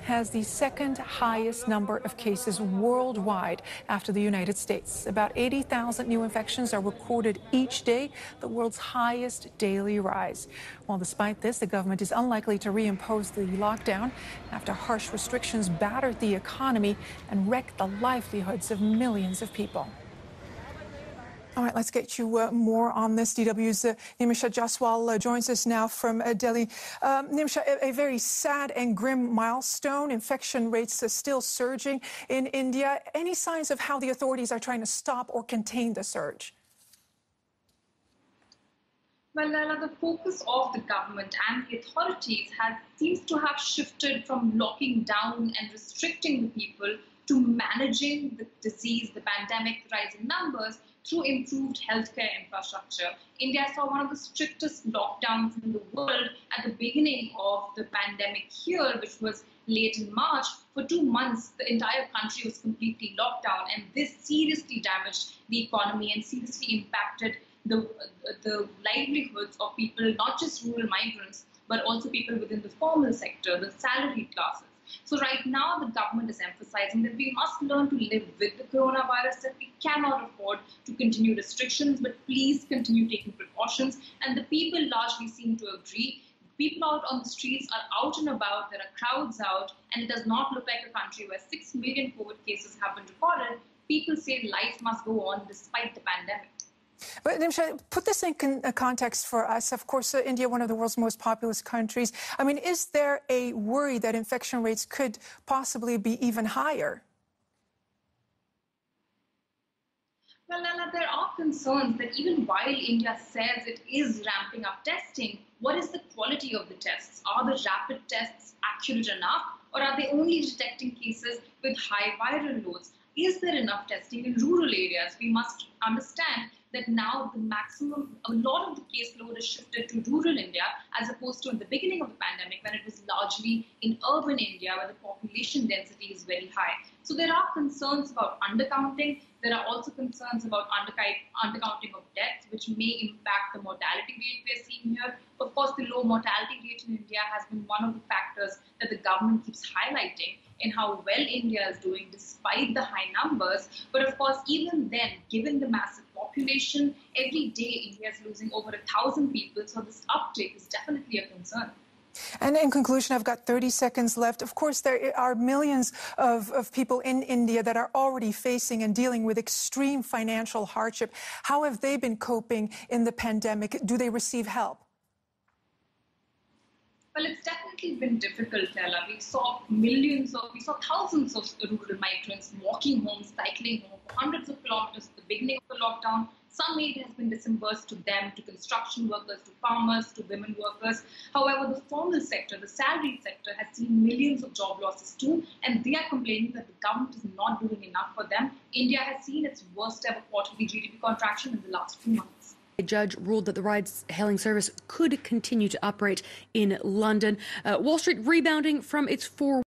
has the second highest number of cases worldwide after the United States. About 80,000 new infections are recorded each day, the world's highest daily rise. Well, despite this, the government is unlikely to reimpose the lockdown after harsh restrictions battered the economy and wrecked the livelihoods of millions of people. All right, let's get you more on this. DW's Nimisha Jaswal joins us now from Delhi. Nimisha, a very sad and grim milestone. Infection rates are still surging in India. Any signs of how the authorities are trying to stop or contain the surge? Well, Laila, the focus of the government and the authorities seems to have shifted from locking down and restricting the people to managing the disease, the pandemic, the rising numbers through improved healthcare infrastructure. India saw one of the strictest lockdowns in the world at the beginning of the pandemic here, which was late in March. For 2 months, the entire country was completely locked down, and this seriously damaged the economy and seriously impacted the livelihoods of people, not just rural migrants, but also people within the formal sector, the salaried classes. So right now, the government is emphasizing that we must learn to live with the coronavirus, that we cannot afford to continue restrictions, but please continue taking precautions. And the people largely seem to agree. People out on the streets are out and about, there are crowds out, and it does not look like a country where 6 million COVID cases have been recorded. People say life must go on despite the pandemic. But Nimisha, put this in context for us. Of course, India, one of the world's most populous countries. I mean, is there a worry that infection rates could possibly be even higher? Well, Lala, there are concerns that even while India says it is ramping up testing, what is the quality of the tests? Are the rapid tests accurate enough, or are they only detecting cases with high viral loads? Is there enough testing in rural areas? We must understand that now a lot of the caseload is shifted to rural India as opposed to in the beginning of the pandemic when it was largely in urban India where the population density is very high. So there are concerns about undercounting. There are also concerns about undercounting of deaths, which may impact the mortality rate we are seeing here. Of course, the low mortality rate in India has been one of the factors that the government keeps highlighting in how well India is doing despite the high numbers. But of course, even then, given the massive population, every day India is losing over 1,000 people. So this uptick is definitely a concern. And in conclusion, I've got 30 seconds left. Of course, there are millions of people in India that are already facing and dealing with extreme financial hardship. How have they been coping in the pandemic? Do they receive help? Well, it's definitely been difficult, Ella. We saw thousands of rural migrants walking home, cycling home for hundreds of kilometers at the beginning of the lockdown. Some aid has been disbursed to them, to construction workers, to farmers, to women workers. However, the formal sector, the salaried sector, has seen millions of job losses too, and they are complaining that the government is not doing enough for them. India has seen its worst ever quarterly GDP contraction in the last 2 months. A judge ruled that the ride-hailing service could continue to operate in London. Wall Street rebounding from its